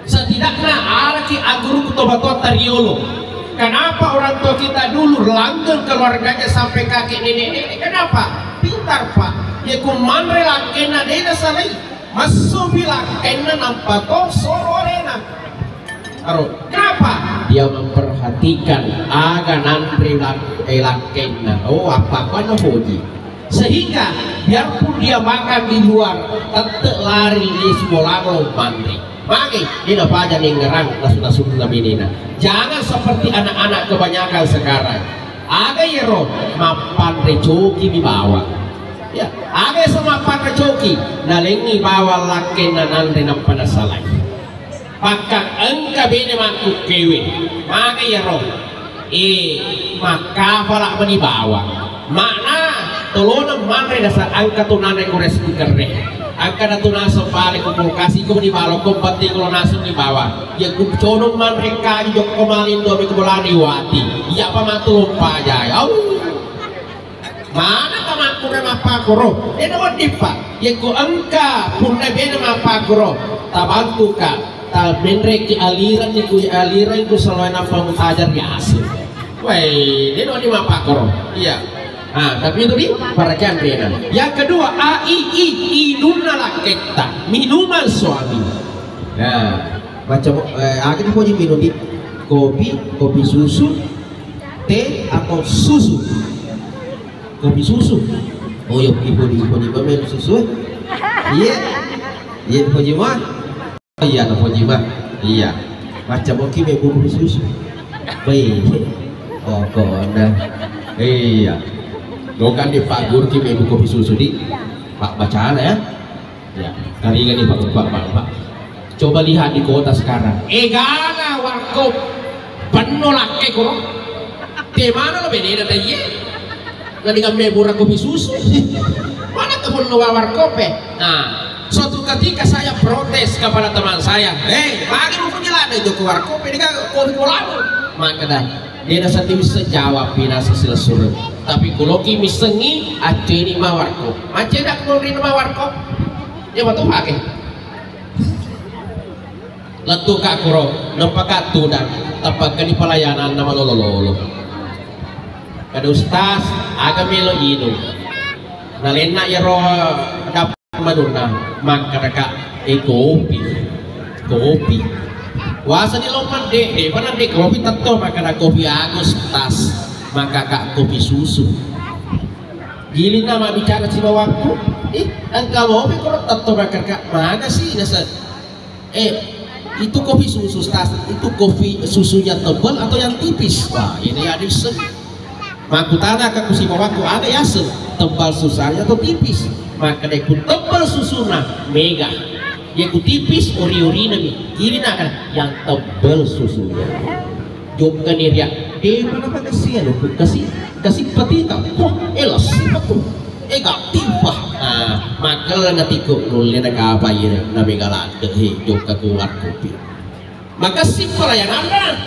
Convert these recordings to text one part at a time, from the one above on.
Setidaknya ada ki aguru kutobat tariolo. Kenapa orang tua kita dulu langgeng keluarganya sampai kakek nenek? Kenapa? Pintar pak. Ya kumandre lakena dena salai. Masuk bilang kena nampak kau sororena. Kenapa? Dia memperhatikan agar nandre lakena. Oh apa kau hoji? Sehingga biarpun dia makan di luar, tetap lari di sekolah mandri. Maki, ini apa aja nih ngerang nasu-nasu nabinina. Jangan seperti anak-anak kebanyakan sekarang. Aga yero mapan recoki di bawah. Ya, aga sama mapan recoki nalengi bawah laki nanande nampada salai. Pakak engka bene makuk kewe. Maka yero, maka falak meni bawah. Mana tolong manre dasar angka tunane kores kerne. Angka na tunasa balik ko kasi ko ni balo ko pati ko nasong ni bawa. Ya ko chono man reka jok ko malindo mi ko bolani wati. Ya pa matulong pa jay. Mana ka man ko na mapakuro. Eno dipa. Ya ko angka pun na bena mapakuro. Tabantu ka. Ta benre ki aliran ni ko aliran ko sa loy na pamutajar ya asin. Wei, eno di mapakuro. Iya. Nah, tapi itu nih para jandrena. Yang kedua, inuna laketa, minuman suami. Nah, macam akhirnya kau minum di kopi susu, teh atau susu. Kopi susu. Oh ya, ibu di pemain susu. Iya, ibu di mana? Iya, ibu di mana? Iya. Macam kopi kopi susu. Baik. Oh, kau anda. Iya. Bukan di pagur kita ibu kopi susu di Pak bacaan ya. Ya, kali ini Pak. Coba lihat di kota sekarang. Gala warkop penuh laki kurang. Di mana lo beda dari ye? Nggak ngambil murah kopi susu. Mana penuh warkop Nah, suatu ketika saya protes kepada teman saya. Bagi lu penjelan itu ke warkop ini kan kopi kolam. Maka dah. Dia nasa bisa jawab pinasa selesai. Tapi kalau kimi sengi aja ini mawarko. Aja nak mau ini mawarko. Dia betul pakai. Letu kak kuro, nampak tu dan tempat di pelayanan nama lolo. Kada ustaz agak melo inu. Nalena ya roh dapat maduna maka kak kopi. Wasa di lompat dek, mana dek kopi tentu maka ada kopi agus tas, maka kak kopi susu. Gili nama bicara si bawangku, engkau kopi kalau tentu maka kak mana sih dasar? Itu kopi susu tas, itu kopi susunya tebal atau yang tipis? Wah ini ada sen. Maku tanya ke si bawangku ada ya sen, tebal susahnya atau tipis? Maka dek tebal susuna mega. Yang tipis ori-ori nih, ini kan yang tebal susunya. Jumkan dia, mana kasih ya kasih petita, elas betul, gak tiba. Maka nanti kau nulis apa ini, nabi galat deh, jumka keluar kopi. Maka si pelayanan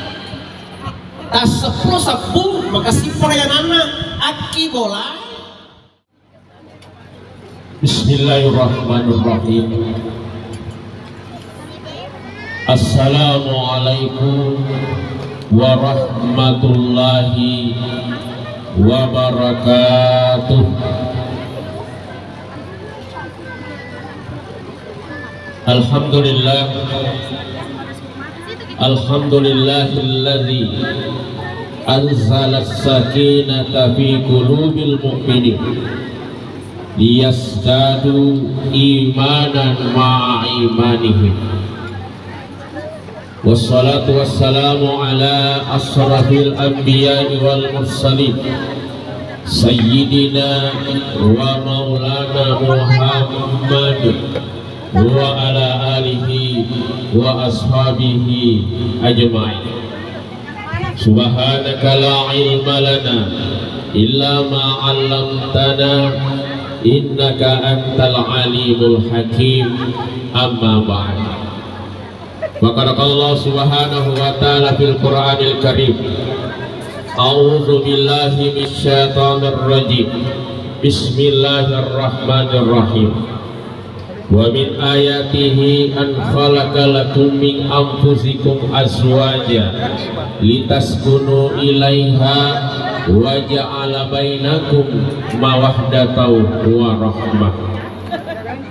tas 10 sabung, maka si pelayanan aki bola. Bismillahirrahmanirrahim. Assalamualaikum warahmatullahi wabarakatuh. Alhamdulillahilladzi anzala as-sakinata fi qulubil mu'minin liyazdadu imanan ma'a imanihim. Wassalatu wassalamu ala asrafil anbiya'i wal mursalin sayyidina wa maulana Muhammad wa ala alihi wa ashabihi ajma'in. Subhanaka la ilma lana illa ma 'allamtana innaka antal alimul hakim. Amma ba'd. Maka Allah subhanahu wa ta'ala fil Qur'anil Karim, a'udzu billahi minasyaitonir rajim, bismillahirrahmanirrahim. Wa min ayatihi an khalaqa lakum min anfusikum azwaja litaskunu ilaiha wa ja'ala bainakum mawaddatan wa rahmah.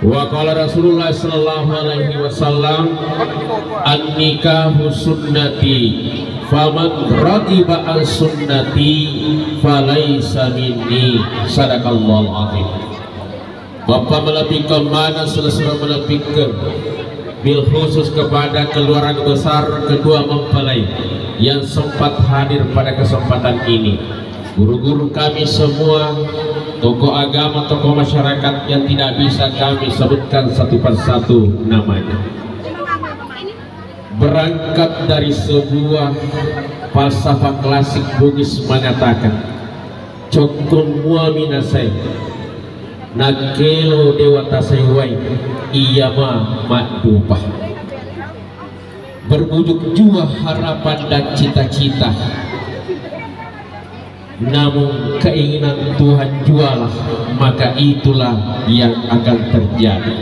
Wa qala Rasulullah sallallahu alaihi wasallam an-nikahu sunnati faman raghiba an sunnati falaysa minni. Sadaqallahu azim. Bapak melebihkan mana selesai melebihkan bil khusus kepada keluarga besar kedua mempelai yang sempat hadir pada kesempatan ini, guru-guru kami semua, tokoh agama, tokoh masyarakat yang tidak bisa kami sebutkan satu persatu namanya. Berangkat dari sebuah falsafah klasik Bugis mengatakan cokun muaminasai nakelo dewata sewai iya ma makdupah, berbujuk jua harapan dan cita-cita, namun keinginan Tuhan jualah, maka itulah yang akan terjadi.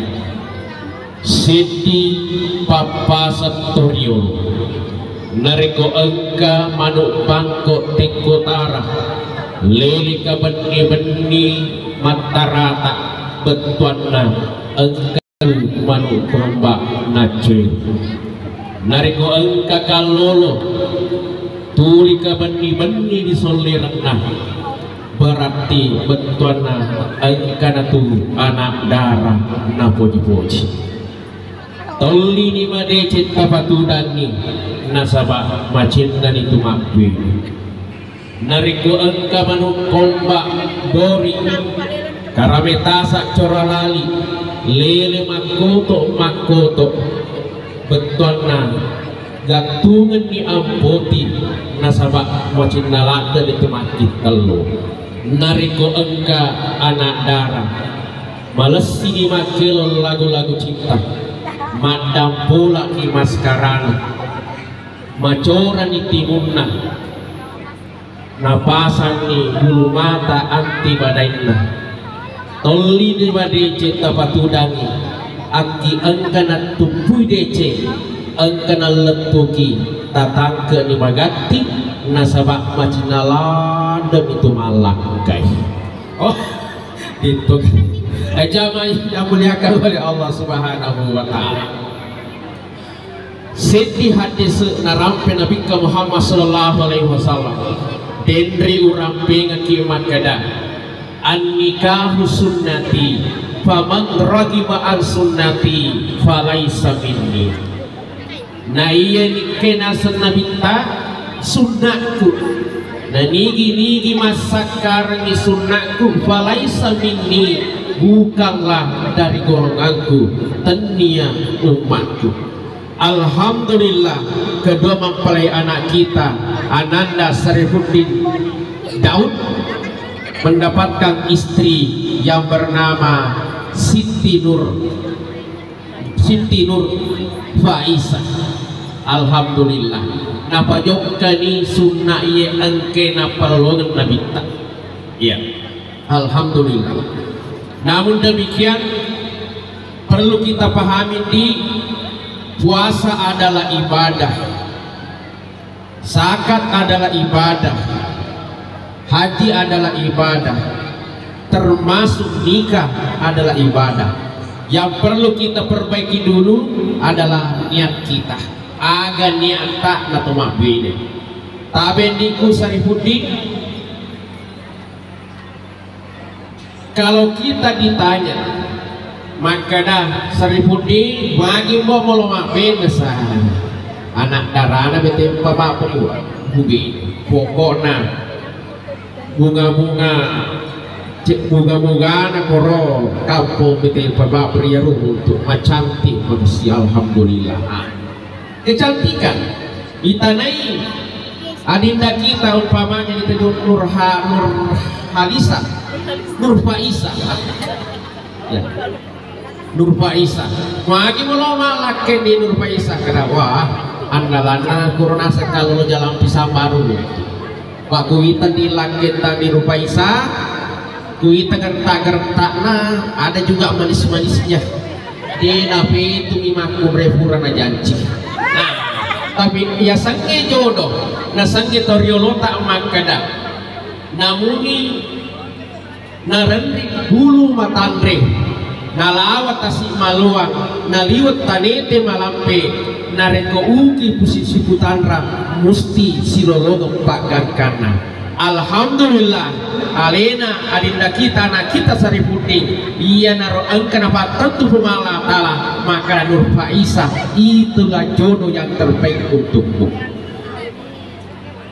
Siti Papa Santorio nareko engka manuk bangkok tekotara leli kabeni-beni matarata betuanna engka manuk tombak nace nareko engka kalolo tuli kabeni-beni di solirna berarti betuanna engka natu anak darah na poji-poji toli ni made cita patudani nasabah macindan itu makbi nariko engka manuk komba bori karametasa coralali lele makoto betuana gatungan ni ampoti nasabah macindalata itu mati telu nariko engka anak darah malesi di makil lagu-lagu cinta madam pula di maskarana macoran di timunna napasan ni bulu mata anti badaina toli di badece tapatudangi aki engkana tumpui dece engkana letuki tatangke ni magati nasabak macinaladem itu malak guys. Oh itu jamaah yang muliakan oleh Allah Subhanahu wa taala. Siti hadis narampe Nabi Muhammad sallallahu alaihi wasallam dendri urang penga kiamat kada an-nikahu sunnati faman raghiba an sunnati falaisa minni. Nah iya nikena senabita sunnahku nah nigi masakar ni sunnahku falaisa minni, bukanlah dari golonganku tenia umatku. Alhamdulillah kedua mempelai anak kita Ananda Sarifuddin Daud mendapatkan istri yang bernama Siti Nur Faisah. Alhamdulillah napa jokkani sunnah ye engke na perlongan nabita ya alhamdulillah. Namun demikian perlu kita pahami di puasa adalah ibadah, zakat adalah ibadah, haji adalah ibadah, termasuk nikah adalah ibadah. Yang perlu kita perbaiki dulu adalah niat kita. Aga niat tak nato mabine. Tabendiku Sarifuddin, kalau kita ditanya maka dah Sarifuddin bagi mau mabine sah anak darana bete bapak perlu bugi pokokna bunga-bunga na koro kampung bete bapak pria untuk macantik manusia. Alhamdulillah kecantikan itanai adinda kita umpamanya itu Nur Halisa Nur Faisah ya Nur Faisah magi mau malaken di Nur Faisah kena wah andalana kurna sekali jalan pisah baru pak kuitan di langit tadi Nur Faisah kuita gertak-gertakna ada juga manis-manisnya Dena itu imaku refura na janji. Nah, tapi ya sangge jodoh, na sangge toriolota makada. Namuni narendi bulu matandre, nalawat tasik maluang, naliwat tanete malampe, nareko uki posisi putanra, musti silolodok pagangkana. Alhamdulillah, alena adinda kita na kita Sarifuddin, iya naro angka napa tentu pemala tala, maka Nur Faisah itulah jodoh yang terbaik untukmu.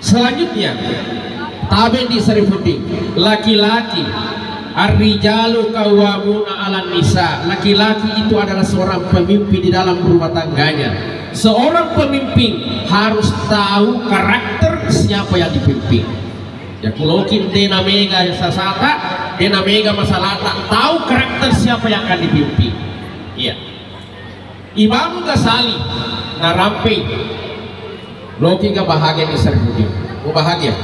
Selanjutnya, taben di Sarifuddin, laki-laki ar-rijalu qawwamuna 'alan nisa. Laki-laki itu adalah seorang pemimpin di dalam rumah tangganya. Seorang pemimpin harus tahu karakter siapa yang dipimpin. Ya kulokin dena mega sasata, dena mega masalata, tahu karakter siapa yang akan dipimpin. Iya. Imam Ghazali narampe loki ga bahagia di Sarifuddin. Mau bahagia?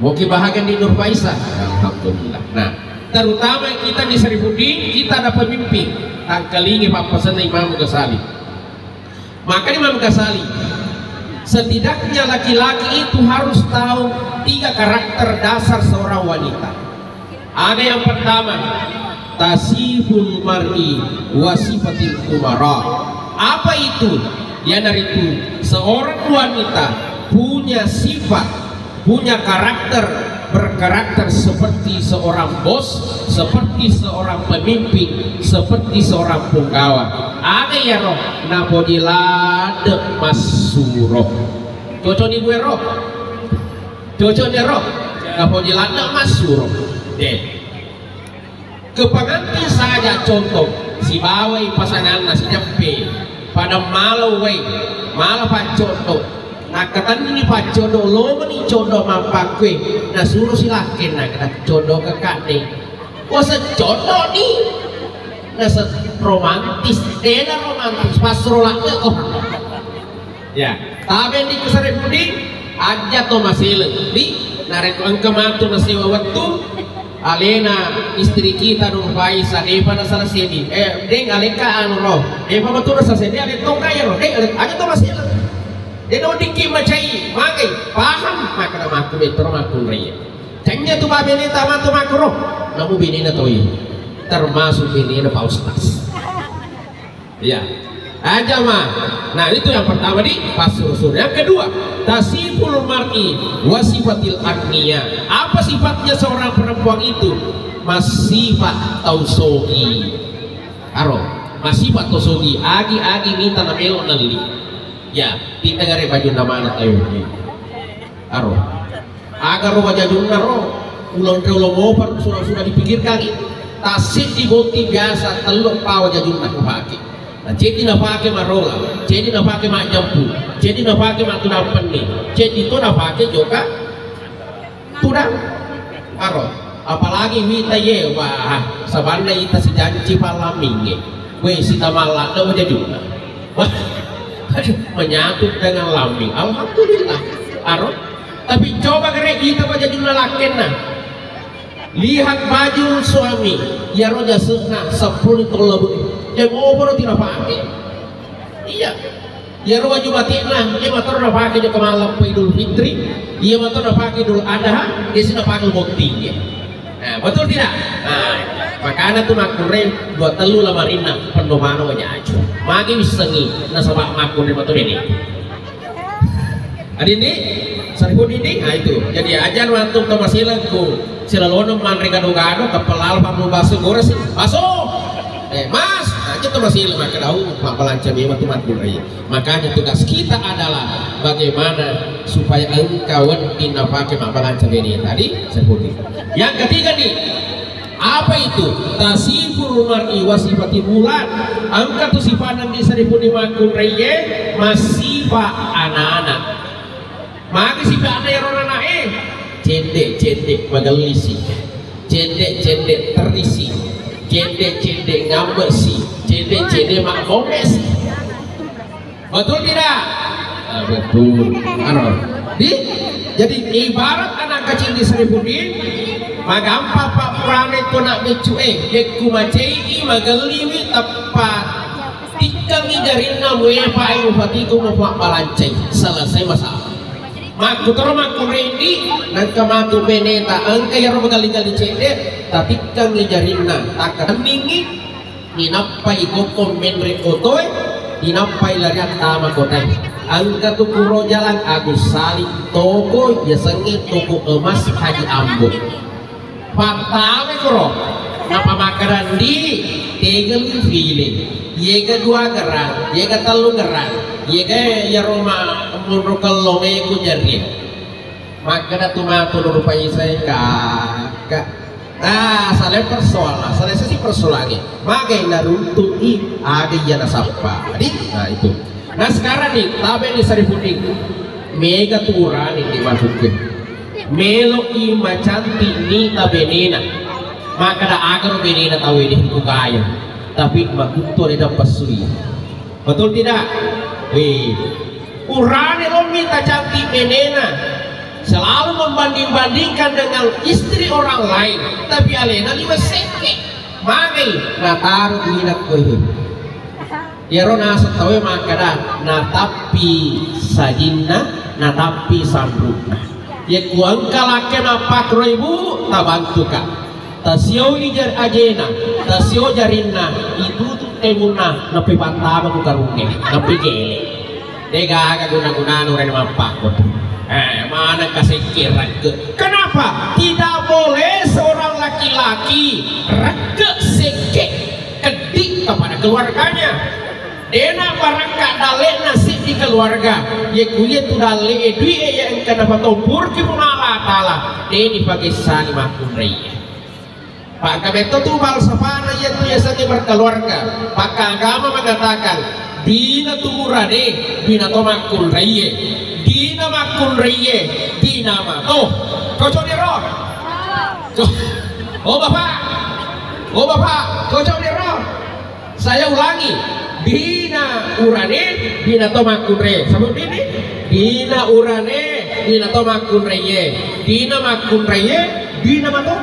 Mau bahagia di Nur Faisah? Alhamdulillah. Nah, terutama kita di Sarifuddin, kita ada pemimpin. Angkalingi papasan Imam Ghazali. Maka Imam Ghazali, setidaknya laki-laki itu harus tahu 3 karakter dasar seorang wanita. Ada yang pertama, tasiful mar'i wasifatil umara. Apa itu? Ya dari itu, seorang wanita punya sifat, punya karakter, berkarakter seperti seorang bos, seperti seorang pemimpin, seperti seorang punggawa. Ada ya roh napodilade masuroh. Cocok di gue roh, cocok di roh napodilade masuroh. Ke pengantin saja contoh, si bawai pasangan nasi jampe pada malau wei malah pak contoh. Nah katan ini pak jodoh lo meni jodoh mampakwe, nah suruh silakan nak kata jodoh ke kade. Oh sejodoh nih, nah romantis, dena romantis pas rolaknya oh. Ya, tapi di Sarifuddin aja to masih lebih, narek angka mantu nasi waktu. Alena istri kita Nur Faisah, pada salah sini, deng aleka anu roh, pada betul salah sini ada tongkai roh, deng aja to masih lebih. Dia no dikit macai, makai paham maka nama aku betro aku raya. Cengnya tu babene tama tu makro, namu bini na toy, termasuk bini na paustas. Ya, aja mah. Nah itu yang pertama di pasur-sur. Yang kedua, tasiful mar'i wasifatil agniya. Apa sifatnya seorang perempuan itu? Masifat tausogi. Aro, masifat tausogi. Agi minta namelo nali. Ya, kita gare baju nama anak ayo. Aro, agar roh baju naro, ulang opar sudah dipikirkan. Tasik di boti biasa telur pawa jajuna pakai. Nah, jadi nak pakai marola, jadi nak pakai mak jampu, jadi nak pakai mak tunang pening, jadi itu nak pakai juga tunang. Aro, apalagi kita ye wah, sabanda kita sejanji palaminge, we sita malah dah jajuna. Menyatu dengan lambing, alhamdulillah. Aro, tapi coba kira kita baca jumlah lakenna, lihat baju suami, ya roja sena 10 tolong, ya mau baru tidak pakai, iya, ya roja juga tiada, ya motor tidak pakai juga malam Idul Fitri, ya motor tidak pakai Idul Adha, dia sudah pakai buktinya. Nah, betul tidak? Nah, makanya tuh makure buat telu lamarina pendomano aja aja. Magi sengi, nasabak makure betul ini. Adi ini, Sarifuddin ini, nah itu. Jadi ajar waktu ke masilanku, silalono manre gado-gado kepelal pamu baso gores, baso. Mas, aja tuh masih lemah kedau, pampalanca memang tuh makure. Makanya tugas kita adalah bagaimana supaya engkau tidak pakai pampalanca ini tadi Sarifuddin. Yang ketiga nih, apa itu? Tasiful mar'i wasifati bulan. Angka tu sifanan di Sarifuddin makun reye masifat anak-anak. Maka sifat anak orang cendek magalisi, cendek terisi, cendek ngambesi, cendek mak komes. Betul tidak? Nah, betul. Jadi ibarat anak kecil di Sarifuddin, maka prane ko nak becue ye kumacei magaliwi tepat tikang ijarin na muye pa ayo fatiku mo pa balancay selesai masalah maku toro maku ready dan kamaku beneta ang kaya ro magali-gali cede tapi kang ijarin na takkan ningi ninapay ko komen re otoy dinapay lariat tama ko tay ang katukuro jalan Agus Salim toko ya sengit toko emas Haji Ambon patame kro napa makaran di tegel feeling ye kedua geran ye ketelu geran ye ke ya Roma mun kelonge ku jari maka tu matu rupai saya kakak nah sale persoalan sale sesi persoalannya maka naruntu i ada yana sapa nah itu nah sekarang nih tabe ni saripuding mega turani di masukkan melo i macanti ni tabenena maka da agar benena tahu ini ku kaya tapi makuto ada pasui betul tidak urane lo minta cantik benena selalu membanding-bandingkan dengan istri orang lain tapi alena lima seke magai nataruh minat kowe ya rona setawe makada natapi sajinna natapi samrukna ya kuang kalake napak roibu tabantu ka tasio ijar ajena tasio jarinna itu tuh temuna napi pantama ku karunge napi gele dega aga guna-guna nuren mapak mana kasih kira ke kenapa tidak boleh seorang laki-laki reke seke kedik kepada keluarganya dena barangka dale nasib di keluarga ye kuye tu dale edui yang kenapa tompur ki punala taala deni pakai sani makun raya Pak Kabeto tu balsafana ye tu biasanya berkeluarga maka agama mengatakan bina tumurade bina tomakun raya dina makun reye dina mato cocok di roh oh bapak cocok di roh saya ulangi dina urane dina to makun reye sebut ini dina urane dina to makun reye dina makun reye dina mato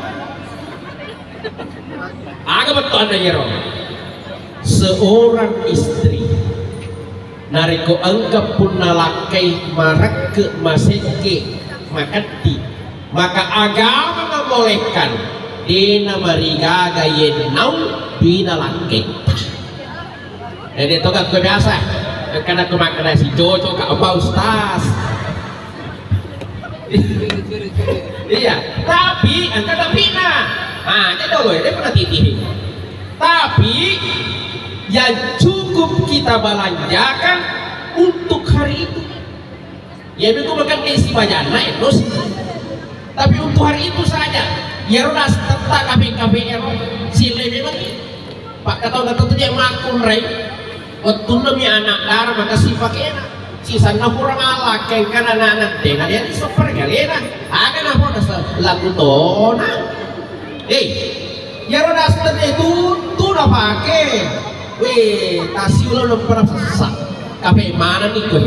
aga betul anda ya roh seorang istri nariko angka pun nalakai marak ke maseke makati maka agama membolehkan dina marigaga yenau dina lakai jadi itu kan kebiasa karena kemakan si Jojo kak apa ustaz iya tapi angka tapi nah jadi dulu dia pernah titih tapi yang cukup kita belanjakan untuk hari itu ya itu bukan isi bajana itu tapi untuk hari itu saja ya udah tetap KPR sile memang pak kata tuh dia makun rey waktu demi anak darah maka si pakai enak sisa kurang ala kan anak-anak dengan dia super kali enak ada apa lagu tona ya udah setelah itu tuh udah pakai tasio lo pernah sesak kape mana nih kowe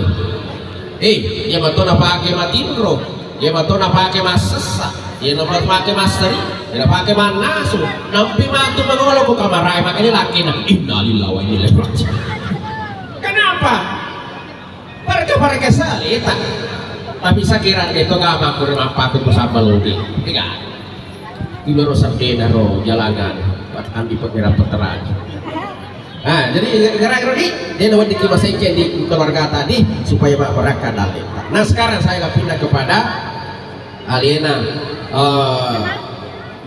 ya mato na pake matindro ya mato na pake masesa ya na pake masteri ya na pake manaso nampi matu mangolo ko kamaray makanya laki na innalillahi wa inna ilaihi raji'un kenapa parka salita tapi sakira itu gak makur mapakut ko sama lodi tiga ibaro sabde na ro jalangan pat ambi pagmira peteraan. Nah, jadi gara-gara ini dia nawat dikimasaikan di keluarga tadi supaya mereka dalil. Nah, sekarang saya akan pindah kepada Aliena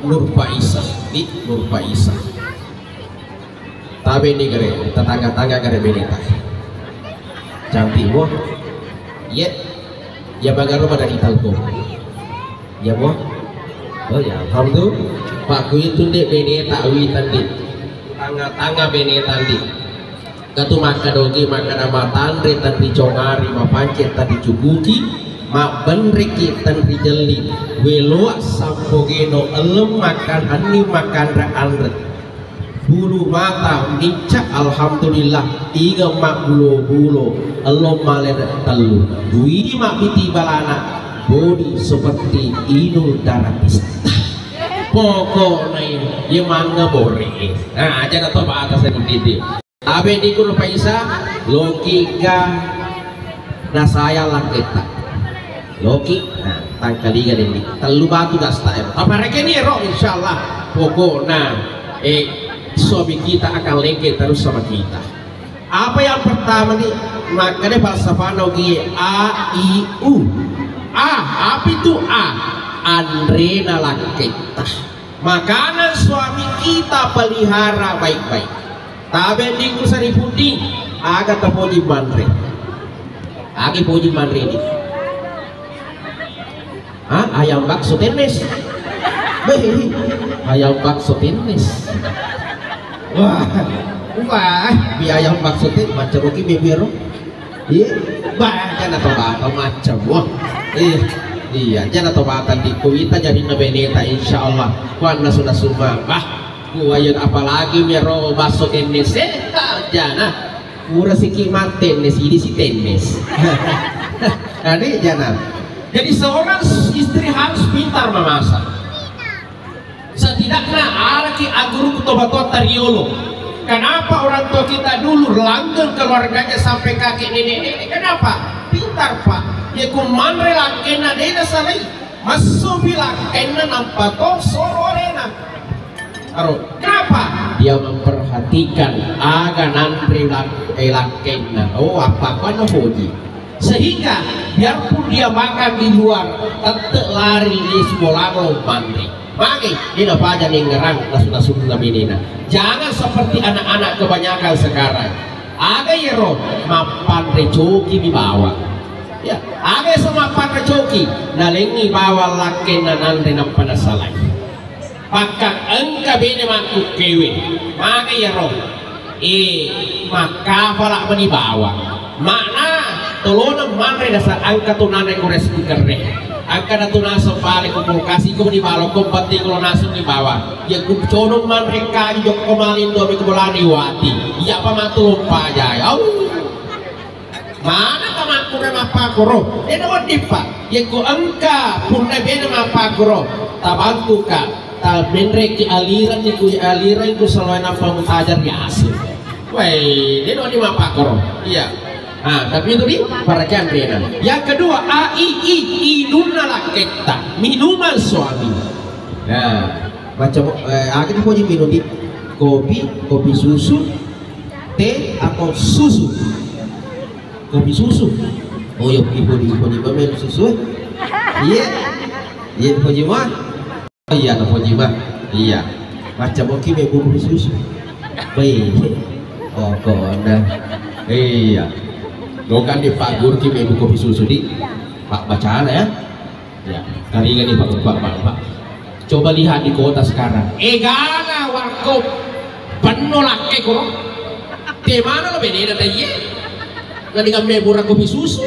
Nur Faisah di Nur Faisah. Tapi ini gare tetangga-tangga gare beneta. Cantik wah. Ya bagaro pada italko. Ya wah. Oh ya, alhamdulillah. Pak kuy itu dek beneta awitan di tangga beneta di. Katu maka dogi maka nama tandre tadi congari ma pancet tadi cubuki ma benriki tadi jeli welo sampogeno elem makan ani makan ra anret bulu mata nicak alhamdulillah tiga mak bulu elem maler telu dui mak biti balana bodi seperti inul darah pista pokoknya ya mangga boleh. Nah aja atau atas seperti itu. Tapi di kuno paisa logika na saya lah kita logi nah tangkaliga ini telu batu das tayo mereka ini roh insyaallah pokoknya suami kita akan lengket terus sama kita. Apa yang pertama nih makanya falsafah logi A I U. Apa itu A? Andrena kita makanan suami kita pelihara baik-baik. Tapi di kusari putih agak terpuji mandre. Agi puji mandre ini. Ayam bakso tenis. Ayam bakso tenis. Wah, ayam bakso tenis macam oke bebero. Iya, bahkan atau bakal macam wah. Iya, jangan atau bakal di kuita jadi nabeneta insyaallah. Kuana sudah semua. Kuayan apalagi mero bakso tenis jangan. Murah si kimat tenis ini si tenis. Jadi jangan. Jadi seorang istri harus pintar memasak. Setidaknya alaki aguru kutobatua tariolo. Kenapa orang tua kita dulu langgeng keluarganya sampai kakek nenek? Kenapa? Pintar pak. Ya kumandre lakena dena salai. Masuk bilang kena nampak kau sorolena. Kenapa? Dia memperhatikan agar nanti lakena. Oh apa kau puji? Sehingga biarpun dia makan di luar tetap lari di sekolah mandi maki ini apa aja nih ngerang sudah menina. Jangan seperti anak-anak kebanyakan sekarang ada ya roh mapan recoki di bawah ya ada sama mapan recoki nalengi bawa laki nanti nampada salai maka engkau bini makuk kewe maka ya roh maka falak di bawah makna tolong manre dasar angka tunane kores kerne angka na tunasa pale ko kasi ko di balo ko pati ko naso di bawah ya ko cono manre ka jok komalin do ko bolani wati ya pa matulong pa jay mana ka man ko na mapakoro no dipa ya ko angka punna bena mapakoro tabantu ka ta benre ki aliran ko salwana pamutajar ya asin wey no di mapakoro iya. Nah, tapi itu di para candrena. Yang kedua, inuna laketa, minuman suami. Nah, macam kita punya minum di kopi susu, teh atau susu. Kopi susu. Oh ya, ibu minum susu. Iya, punya mah. Oh iya, punya mah. Iya. Macam oke kopi susu. Baik. Oh, kona. Iya. Bukan di Pak Gurki ibu kopi susu di Pak bacaan ya. Ya, kali ini Pak. Coba lihat di kota sekarang. Gana warkop penuh laki kok. Di mana lo beda tadi? Nggak digambil murah kopi susu.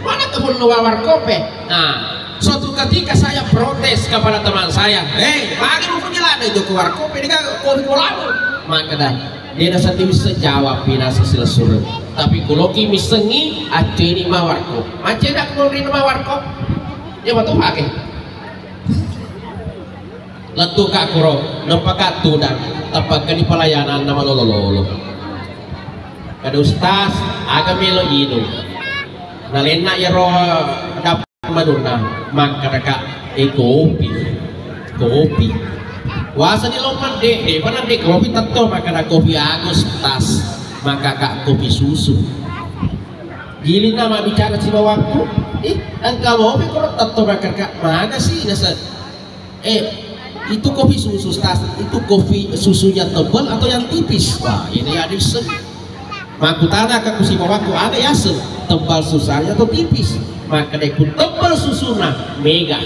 Mana penuh warkop Nah, suatu ketika saya protes kepada teman saya. Bagi lu punya lada itu ke warkop ini kan kopi kolamu. Maka dah dia nasa bisa jawab pinasa selesai. Tapi kalau kimi sengi aja ini mawarko aja nak ngomongin mawarko dia betul pakai letu kak kuro nampak katu dan tempat di pelayanan nama lolo kada ustaz agak melo hidung nalena ya roh dapat maduna maka kak kopi wasa di lompat deh mana deh kopi tentu maka kopi agus tas maka kak kopi susu gili nama bicara si bawahku engkau kopi kalau tentu maka kak mana sih dasar itu kopi susu tas itu kopi susunya tebal atau yang tipis wah ini ada sen maku tanya ke si bawahku ada ya sen tebal susahnya atau tipis maka dia ku tebal susuna mega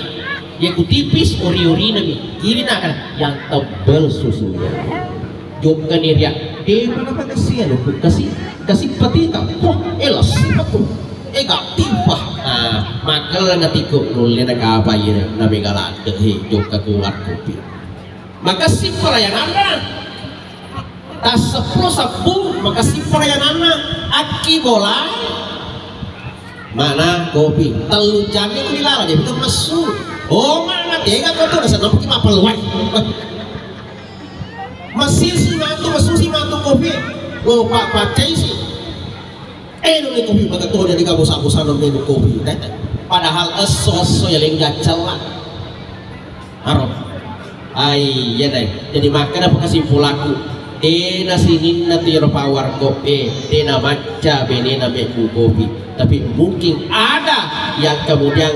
dia ku tipis ori-ori nih gili nak yang tebal susunya jumkan dia mana pa kasi kasi pati ka elas betul gak tiba makal na tikok nulis na kabay na bigala yung kakuwar kopi makasih pelayanan tas 10 makasih pelayanan aki bola mana kopi telu jamnya ko nilala dia betul masuk Oh mana tega kau tuh nasa nampak apa luai. Masih si matu kopi. Oh pak cai sih. Nih kopi baga tuh jadi gabus-gabusan minum kopi. Padahal eso yang gacal lah. Harap. Ay, ya deh. Jadi makan apa kesimpulanku? Nasinin na tiro power kopi, na maca benena meku kopi. Tapi mungkin ada yang kemudian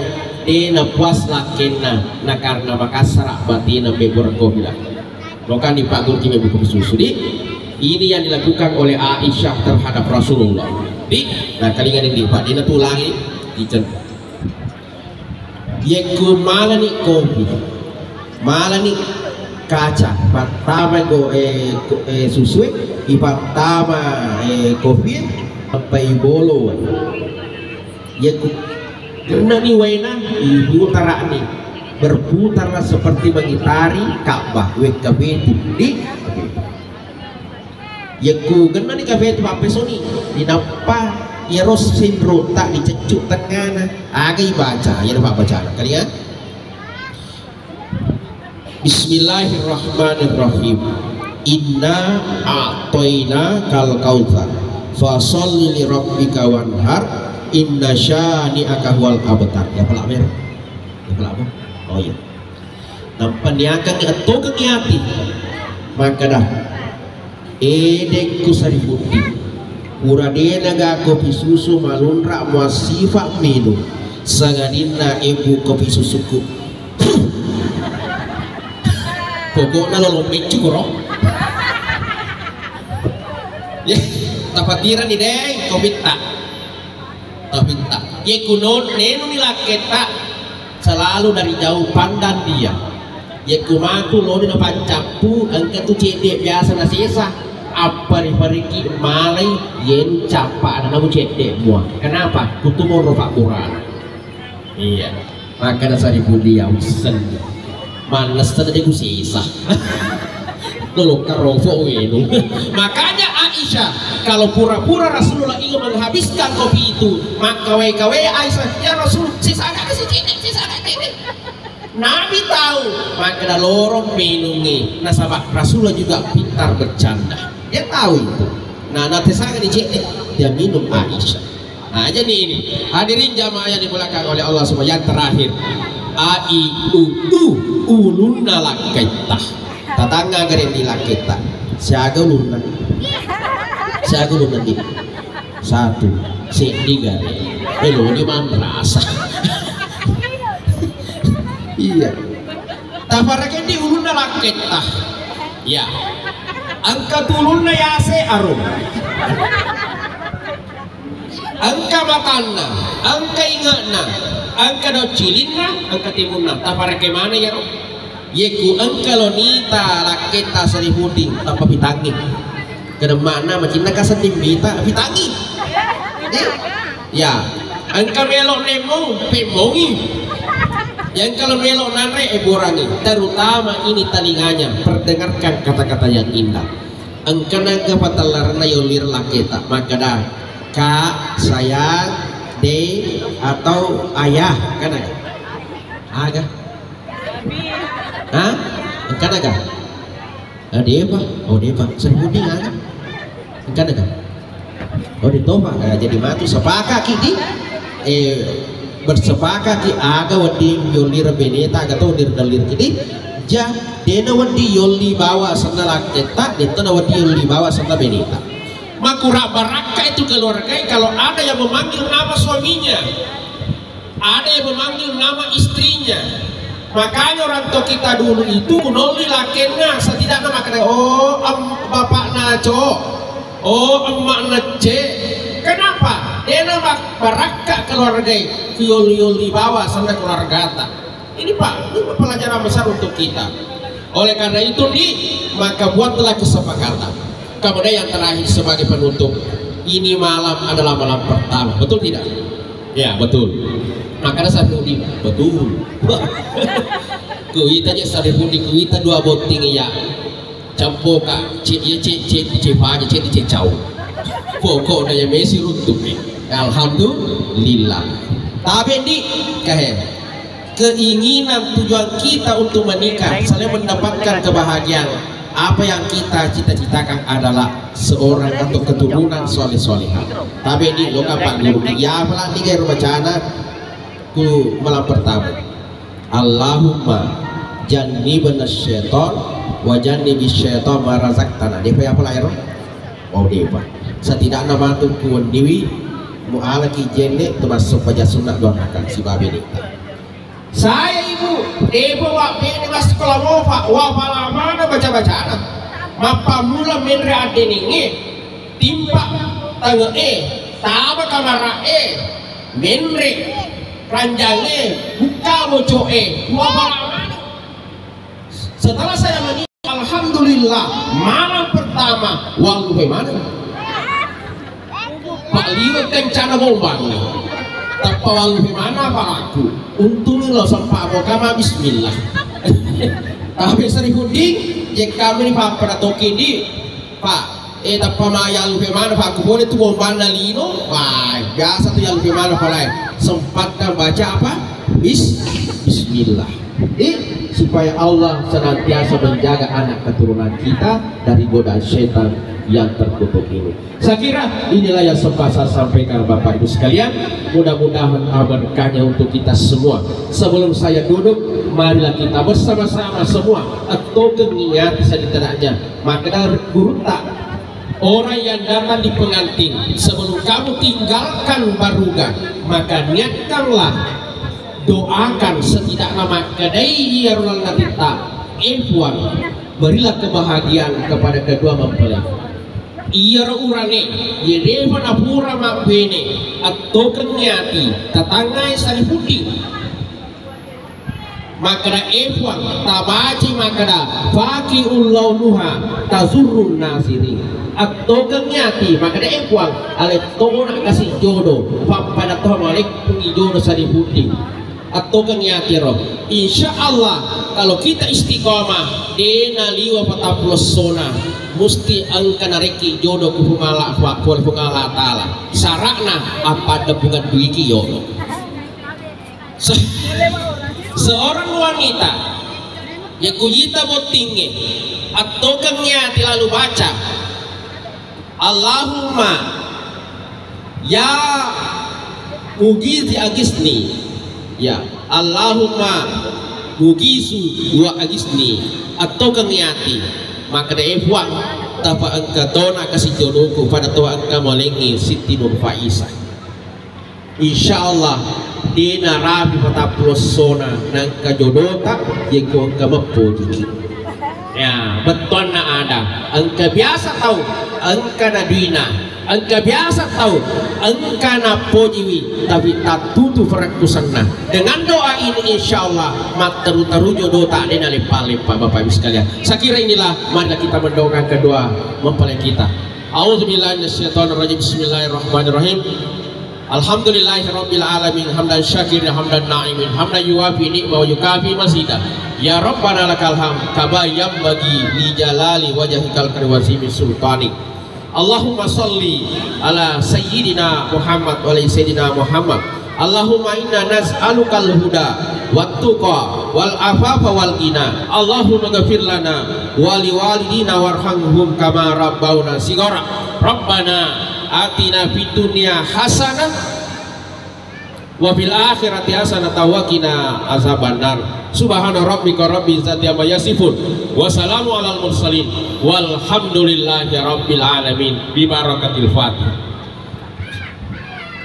na puas lakena na karena makasara batina mebur kopi lah. Lokan di Pak Gurki mebu kopi susu di. Ini yang dilakukan oleh Aisyah terhadap Rasulullah. Nah kalian ini Pak Dina tulangi kitchen. Yeku malah nih kopi, malah nih kaca. Pertama go susu, pertama kopi, sampai bolo. Yeku karena nih wena ibu tarak nih berputarlah seperti mengitari Ka'bah. WKB itu di. Yeku karena nih kafe itu apa soni? Dinapa? Ya ros sindro tak dicecuk tengah agai baca ya dapat baca kalian. Bismillahirrahmanirrahim. Inna a'toina kal kautsar fasholli li rabbika wanhar inna syani'aka huwal abtar. Ya pelak merah. Ya pelak apa? Oh iya. Nampak niakan ni atau kegiati. Maka dah edekku sari putih. Uradena ga kopi susu malunra muasifak minum sagadina ibu kopi susuku. Pokoknya lo mecu koro. Ya, tapatiran ni deh kopi tak. Kopi tak. Ye kuno nenu nilaketa selalu dari jauh pandang dia. Ye kumaku lo dina pancapu angkat tu cedek biasa na sisa. Apa rifariki malai yen capa dan aku cedek mua. Kenapa? Kutumur rofa Quran. Iya. Maka dasar ibu dia usen. Malas tadi ku sisa. Tolong karofo wenu. Makanya Aisyah kalau pura-pura Rasulullah ingin menghabiskan kopi itu, maka kawe Aisyah ya Rasul sisa agak sih sisa agak. Nabi tahu, maka dah lorong minumnya. Nasabah Rasulullah juga pintar bercanda. Dia tahu itu. Nah, nanti saya dicek dia minum Aisyah. Nah, jadi ini hadirin jamaah yang dimulakan oleh Allah semua yang terakhir. Ulunna lakaitah. Tatangga garin di laketa. Siaga ulunna. Siaga ulunna di. Satu, tiga. Lo di madrasah. Iya. Tabarake di ulunna laketah. Ya. Angka tulunna yase arum. Angka makanna, angka ingatna, angka docilinna, angka timunna. Tabarake mana ya ro? Yeku angka lonita laketa serihuding tanpa pitangi. Kada mana macina kasatim bita pitangi. Ya. Angka melok nemo pemongi. Yang kalau melok nare borangi, terutama ini telinganya, perdengarkan kata-kata yang indah. Engkanaga patalarna yolir laketa, maka dah kak, sayang, de atau ayah, kan aga? Hah? Engkanaga? Dia apa? Serbuting aga? Engkanaga? Di toba, jadi matu sepakat kini. Bersepakat di aga wadi yolir beneta atau dalir kini ja dena wadi yoli bawa sana laketa dena wadi yoli bawa sana beneta makura baraka itu keluarga. Kalau ada yang memanggil nama suaminya, ada yang memanggil nama istrinya, makanya orang tua kita dulu itu kunoli lakena setidaknya makanya bapak naco, emak nace. Kenapa? Dia nama baraka keluarga yoli bawa sampai keluarga ta. Ini Pak, ini pelajaran besar untuk kita. Oleh karena itu maka buatlah kesepakatan. Kemudian yang terakhir sebagai penutup, ini malam adalah malam pertama, betul tidak? Ya betul. Makanya saya budi betul. Kuita aja saya budi kuita dua boting ya. Campoka, cek jauh. Pokoknya Messi runtuh nih. Alhamdulillah. Tapi di keinginan tujuan kita untuk menikah, saling mendapatkan kebahagiaan. Apa yang kita cita-citakan adalah seorang atau keturunan soleh-solehah. Tapi di lokal Pak Guru, ya malah di gaya bacaan ku malam pertama. Allahumma jannibna syaitan wa jannibis syaitan ma razaqtana. Dia apa lah ya? Oh dia Pak. Setidaknya bantu kuan dewi mu'alaki jenne termasuk pada sunat doakan si babi ini. Saya ibu, bawa ini masih sekolah mau Pak, wafala mana baca-bacaan. Mapa mula menre adeninge, timpa tangga taba kamara menre ranjange, buka moco wafala mana. Setelah saya menikah, alhamdulillah, malam pertama, uang bagaimana? Pak liwat kencana bombang nih. Tapawang bagaimana Pak aku? Untungnya lo sampai mau kama bismillah. Tapi sering huding, jika kami Pak pada toki di Pak, tapamaya lu bagaimana Pak? Aku boleh tuh bombang nalino. Wah, biasa tuh yang bagaimana Pak lain. Sempatkan baca apa? Bismillah. Supaya Allah senantiasa menjaga anak keturunan kita dari godaan setan yang terkutuk ini. Saya kira inilah yang sempat saya sampaikan Bapak Ibu sekalian. Mudah-mudahan berkahnya untuk kita semua. Sebelum saya duduk, marilah kita bersama-sama semua atau niat sedikitnya. Maka guru tak orang yang datang di pengantin sebelum kamu tinggalkan baruga, maka niatkanlah doakan setidaknya makadai ya rulang natita F1 berilah kebahagiaan kepada kedua mempelai iya urane yedeva napura mabene atau kenyati tatangai sari putih makada F1 tabaci makada faki ullaunuha tazurrun nasiri atau kenyati makada F1 ale tona kasih jodoh pada toh malik pungi jodoh sari putih atau kenyati roh. Insya Allah kalau kita istiqomah dena liwa pataplos sona musti angka nareki jodoh ku pungala fakor pungala taala sarakna apa depungan duiki yo. Seorang wanita yang kuyita botinge atau kenyati lalu baca Allahumma ya mugizi agisni ya Allahumma mugisu wa agisni atau kenyati maka F1 tapa angka tona kasih jodohku pada tua angka molengi Siti Nur Faisah insyaallah dina rabi pada sona nangka jodoh tak yaitu angka mepuji ya betul na ada angka biasa tahu angka nadina angka biasa tahu angka napojiwi tapi tak tutu ferakusanna dengan doa ini insyaallah mat teru jodoh tak ada lepa-lepa Bapak Ibu sekalian. Saya kira inilah marilah kita mendoakan kedua mempelai kita. A'udzubillahi minasyaitonirrajim. Bismillahirrahmanirrahim. Alhamdulillahirabbil alamin hamdan syakirin hamdan na'imin hamdan yuwafi ni'ma wa yukafi mazida. Ya Rabbana lakal hamd kama yanbaghi li jalali wajhikal karim wa azimi sultani. Allahumma salli ala sayyidina Muhammad wa ala sayyidina Muhammad. Allahumma inna nas'alukal huda wat tuqa wal afafa wal ghina. Allahumma ghfir lana wa liwalidina warhamhum kama rabbawna shighara. Rabbana atina fid dunya hasanah wa fil akhirati hasanah wa qina azabannar. Subhana rabbika rabbil izzati amma yasifun wa salamu alal mursalin walhamdulillahi rabbil alamin bi barakatil fatihah.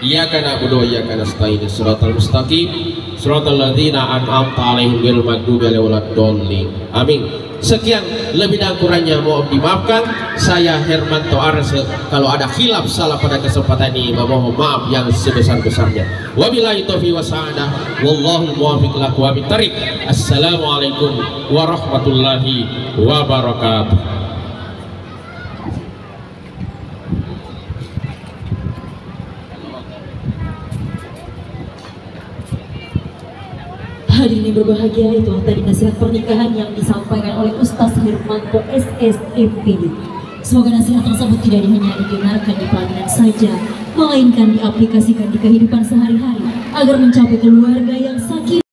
Iyyaka na'budu wa iyyaka nasta'in shiratal mustaqim shiratal ladzina an'amta 'alaihim ghairil maghdubi 'alaihim waladdallin. Amin. Sekian lebih dan kurangnya mohon dimaafkan. Saya Hermanto Arse. Kalau ada khilaf salah pada kesempatan ini mohon maaf yang sebesar-besarnya. Wabillahi taufiq wassadah. Wallahu muwaffiq ila aqwamit thariq. Assalamualaikum warahmatullahi wabarakatuh. Hadirin yang berbahagia, itu tadi nasihat pernikahan yang disampaikan oleh Ustaz Hermanto SSMPD. Semoga nasihat tersebut tidak hanya didengarkan di pelaminan saja, melainkan diaplikasikan di kehidupan sehari-hari agar mencapai keluarga yang sakinah.